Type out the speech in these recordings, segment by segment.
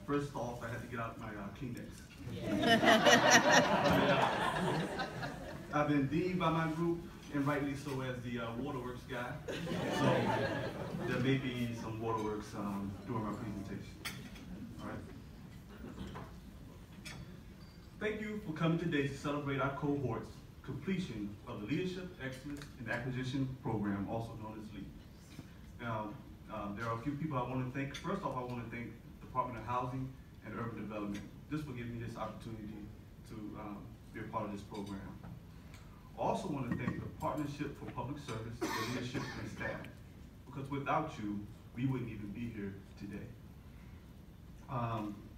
First off, I had to get out my Kleenex. I've been deemed by my group, and rightly so, as the waterworks guy. So there may be some waterworks during my presentation. All right. Thank you for coming today to celebrate our cohort's completion of the Leadership Excellence and Acquisition Program, also known as LEAP. Now, there are a few people I want to thank. First off, I want to thank the Department of Housing and Urban Development just for giving me this opportunity to be a part of this program. I also want to thank the Partnership for Public Service, the leadership and staff, because without you, we wouldn't even be here today.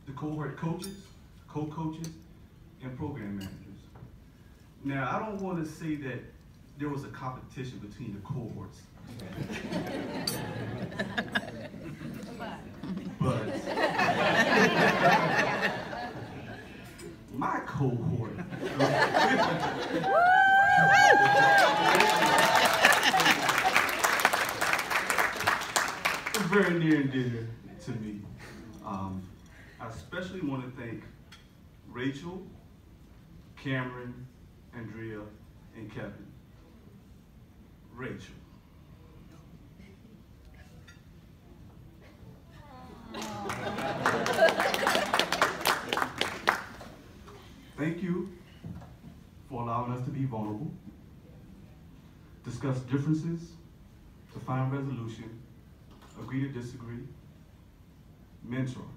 The cohort coaches, co-coaches, and program managers. Now, I don't want to say that there was a competition between the cohorts. But my cohort is very near and dear to me. I especially want to thank Rachel, Cameron, Andrea, and Kevin. Rachel. Thank you for allowing us to be vulnerable, discuss differences, to find resolution, agree to disagree, mentor.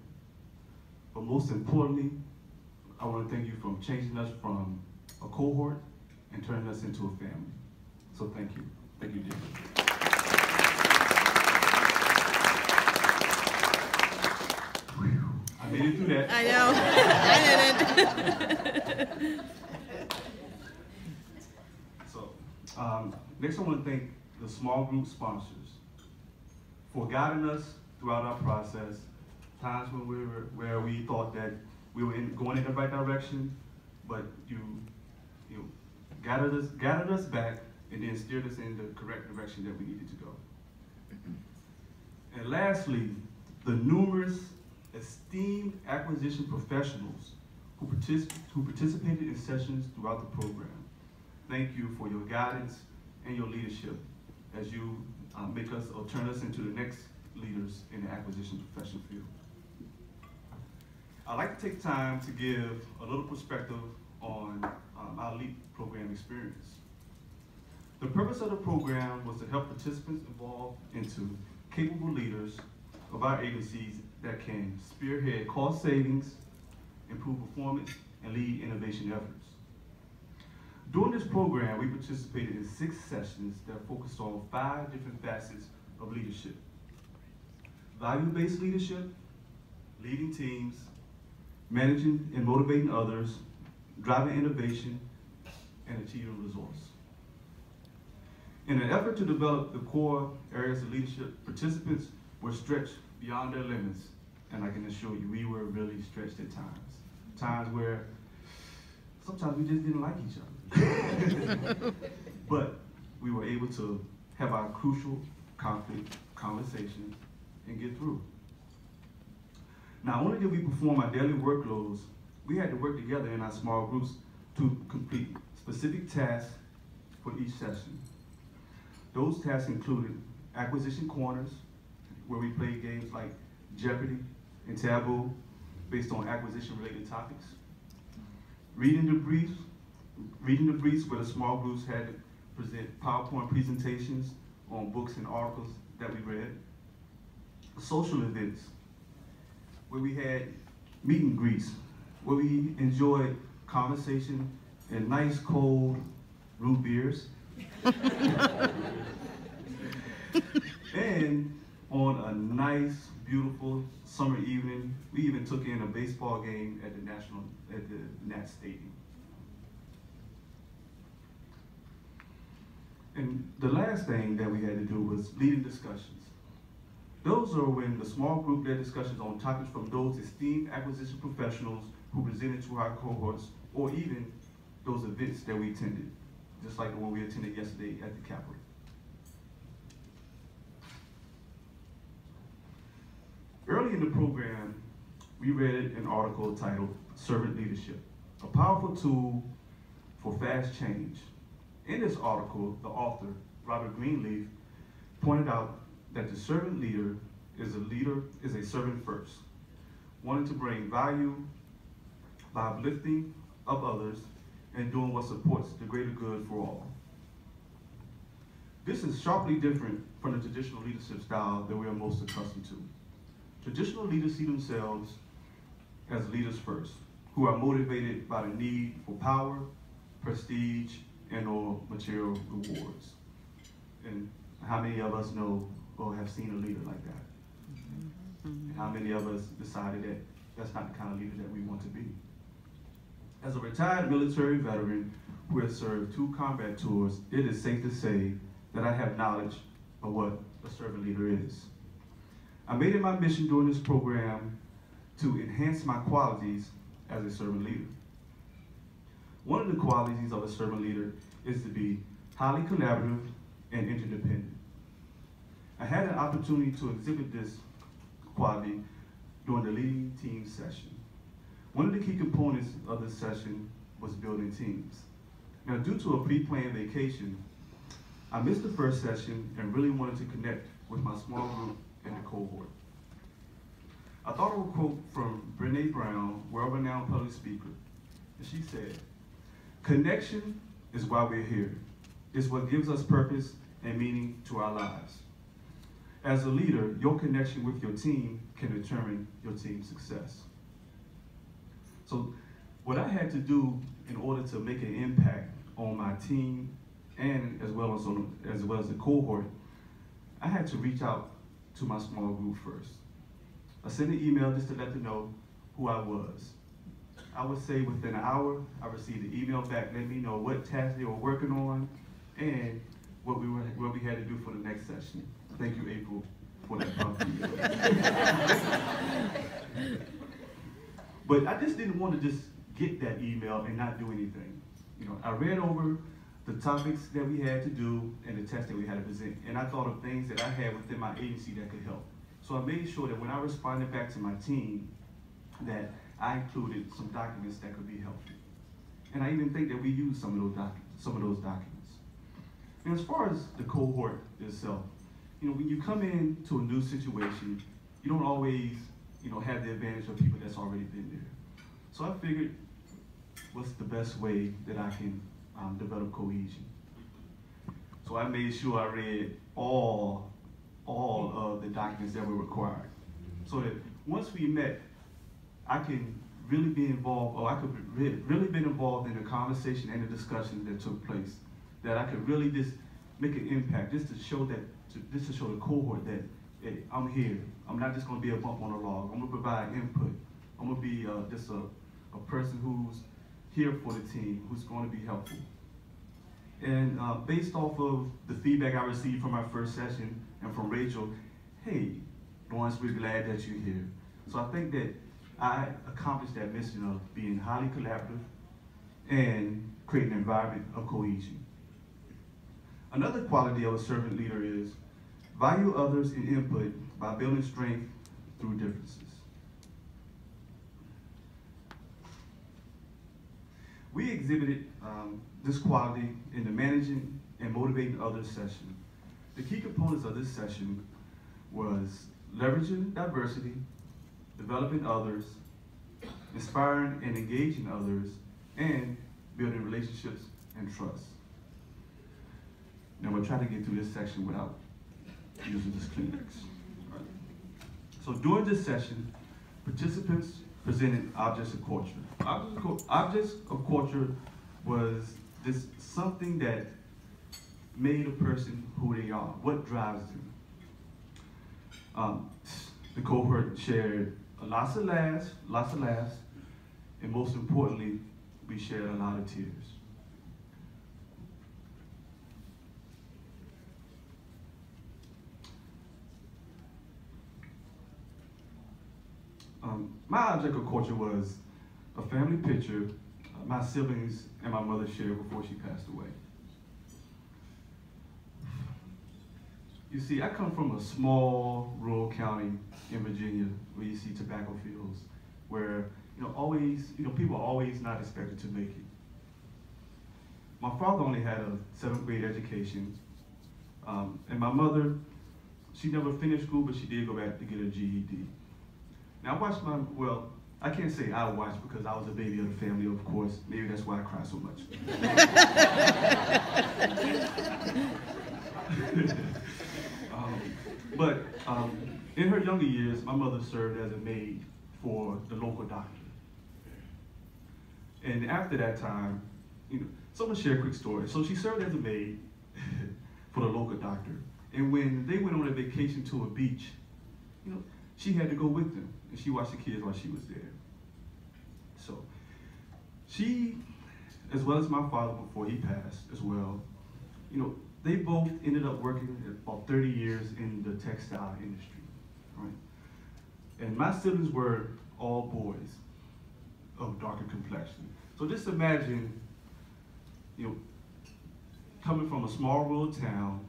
But most importantly, I want to thank you for changing us from a cohort and turning us into a family. So thank you. Thank you, dear. I made it through that. I know. I didn't. So, next I want to thank the small group sponsors for guiding us throughout our process. Times when where we thought that we were going in the right direction, but you guided us back and then steered us in the correct direction that we needed to go. And lastly, the numerous esteemed acquisition professionals who participated in sessions throughout the program. Thank you for your guidance and your leadership as you make us or turn us into the next leaders in the acquisition profession field. I'd like to take time to give a little perspective on our LEAP program experience. The purpose of the program was to help participants evolve into capable leaders of our agencies that can spearhead cost savings, improve performance, and lead innovation efforts. During this program, we participated in 6 sessions that focused on 5 different facets of leadership: value-based leadership, leading teams, managing and motivating others, driving innovation, and achieving results. In an effort to develop the core areas of leadership, participants were stretched beyond their limits, and I can assure you, we were really stretched at times. Times where sometimes we just didn't like each other. But we were able to have our crucial conflict conversations and get through. Not only did we perform our daily workloads, we had to work together in our small groups to complete specific tasks for each session. Those tasks included acquisition corners, where we played games like Jeopardy and Taboo based on acquisition-related topics. Reading the briefs where the small groups had to present PowerPoint presentations on books and articles that we read. Social events, where we had meet and greets, where we enjoyed conversation and nice cold root beers. And on a nice, beautiful summer evening, we even took in a baseball game at the Nats Stadium. And the last thing that we had to do was leading discussions. Those are when the small group led discussions on topics from those esteemed acquisition professionals who presented to our cohorts, or even those events that we attended, just like the one we attended yesterday at the Capitol. Early in the program, we read an article titled Servant Leadership, a powerful tool for fast change. In this article, the author, Robert Greenleaf, pointed out that the servant leader is a servant first, wanting to bring value by uplifting of others and doing what supports the greater good for all. This is sharply different from the traditional leadership style that we are most accustomed to. Traditional leaders see themselves as leaders first, who are motivated by the need for power, prestige, and/or material rewards. And how many of us know or have seen a leader like that? And how many of us decided that that's not the kind of leader that we want to be? As a retired military veteran who has served 2 combat tours, it is safe to say that I have knowledge of what a servant leader is. I made it my mission during this program to enhance my qualities as a servant leader. One of the qualities of a servant leader is to be highly collaborative and interdependent. I had an opportunity to exhibit this quality during the leading team session. One of the key components of this session was building teams. Now, due to a pre-planned vacation, I missed the first session and really wanted to connect with my small group in the cohort. I thought of a quote from Brené Brown, world-renowned public speaker, and she said, "Connection is why we're here. It's what gives us purpose and meaning to our lives." As a leader, your connection with your team can determine your team's success. So what I had to do in order to make an impact on my team and as well as the cohort, I had to reach out to my small group first. I sent an email just to let them know who I was. I would say within an hour, I received an email back letting me know what tasks they were working on and what we had to do for the next session. Thank you, April, for that prompt email. But I just didn't want to just get that email and not do anything. You know, I read over the topics that we had to do and the tests that we had to present, and I thought of things that I had within my agency that could help. So I made sure that when I responded back to my team, that I included some documents that could be helpful. And I even think that we used some of those documents. And as far as the cohort itself, you know, when you come into a new situation, you don't always, you know, have the advantage of people that's already been there. So I figured, what's the best way that I can develop cohesion? So I made sure I read all of the documents that were required, so that once we met, I can really be involved, or I could really been involved in the conversation and the discussion that took place, that I could really just make an impact, just to show the cohort that, hey, I'm here. I'm not just gonna be a bump on the log. I'm gonna provide input. I'm gonna be just a person who's here for the team, who's gonna be helpful. And based off of the feedback I received from my first session and from Rachel, hey, Lawrence, we're glad that you're here. So I think that I accomplished that mission of being highly collaborative and creating an environment of cohesion. Another quality of a servant leader is value others in input by building strength through differences. We exhibited this quality in the managing and motivating others session. The key components of this session was leveraging diversity, developing others, inspiring and engaging others, and building relationships and trust. Now we'll try to get through this section without using this Kleenex. Right. So during this session, participants presented objects of culture. Objects of culture was this something that made a person who they are, what drives them. The cohort shared lots of laughs, and most importantly, we shared a lot of tears. My object of culture was a family picture my siblings and my mother shared before she passed away. You see, I come from a small rural county in Virginia where you see tobacco fields where, people are always not expected to make it. My father only had a 7th grade education, and my mother, she never finished school, but she did go back to get her GED. Now I watched I can't say I watched because I was a baby of the family, of course. Maybe that's why I cry so much. In her younger years, my mother served as a maid for the local doctor. And after that time, so I'm gonna share a quick story. So she served as a maid for the local doctor. And when they went on a vacation to a beach, she had to go with them. And she watched the kids while she was there. So she, as well as my father before he passed as well, they both ended up working about 30 years in the textile industry, right? And my siblings were all boys of darker complexion. So just imagine, coming from a small rural town,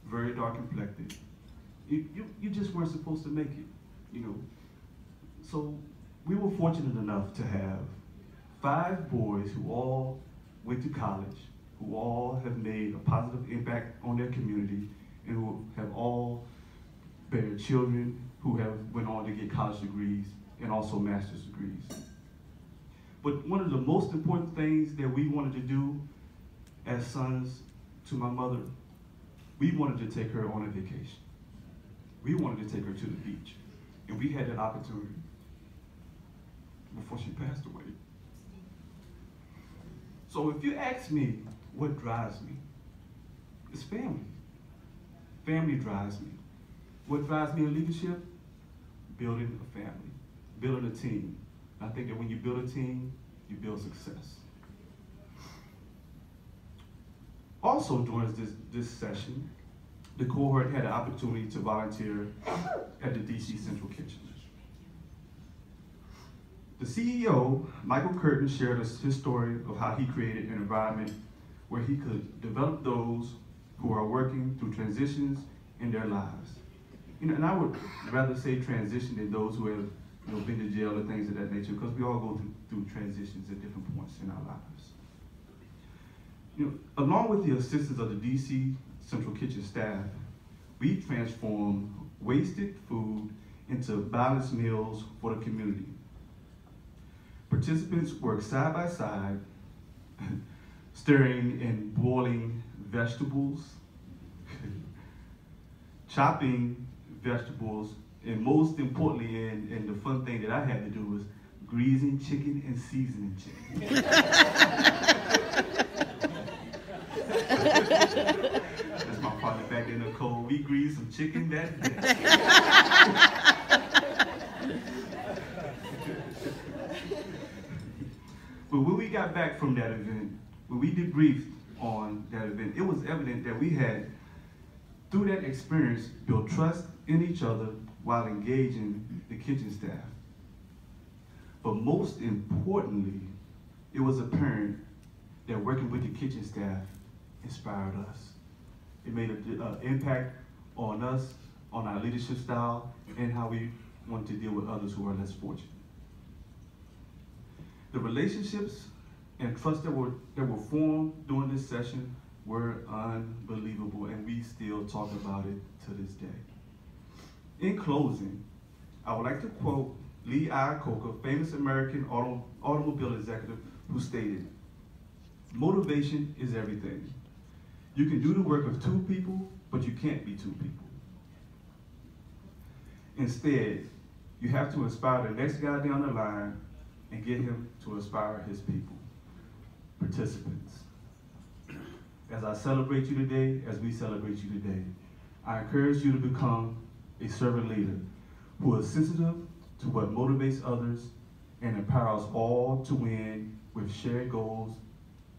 very dark complected, you just weren't supposed to make it, So we were fortunate enough to have 5 boys who all went to college, who all have made a positive impact on their community, and who have all bear children who have went on to get college degrees and also master's degrees. But one of the most important things that we wanted to do as sons to my mother, we wanted to take her on a vacation. We wanted to take her to the beach. And we had that opportunity before she passed away. So if you ask me what drives me, it's family. Family drives me. What drives me in leadership? Building a family, building a team. I think that when you build a team, you build success. Also during this session, the cohort had an opportunity to volunteer at the DC Central Kitchen. The CEO, Michael Curtin, shared his story of how he created an environment where he could develop those who are working through transitions in their lives. And I would rather say transition than those who have been to jail or things of that nature, because we all go through transitions at different points in our lives. Along with the assistance of the DC Central Kitchen staff, we transformed wasted food into balanced meals for the community. Participants worked side by side, stirring and boiling vegetables, chopping vegetables, and most importantly, and the fun thing that I had to do was greasing chicken and seasoning chicken. That's my partner back in the cold. We greased some chicken that day. But when we got back from that event, when we debriefed on that event, it was evident that we had, through that experience, built trust in each other while engaging the kitchen staff. But most importantly, it was apparent that working with the kitchen staff inspired us. It made an impact on us, on our leadership style, and how we want to deal with others who are less fortunate. The relationships and trust that were formed during this session were unbelievable, and we still talk about it to this day. In closing, I would like to quote Lee Iacocca, famous American automobile executive, who stated, "Motivation is everything. You can do the work of 2 people, but you can't be 2 people. Instead, you have to inspire the next guy down the line and get him to inspire his people." Participants, as I celebrate you today, as we celebrate you today, I encourage you to become a servant leader who is sensitive to what motivates others and empowers all to win with shared goals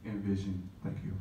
and vision. Thank you.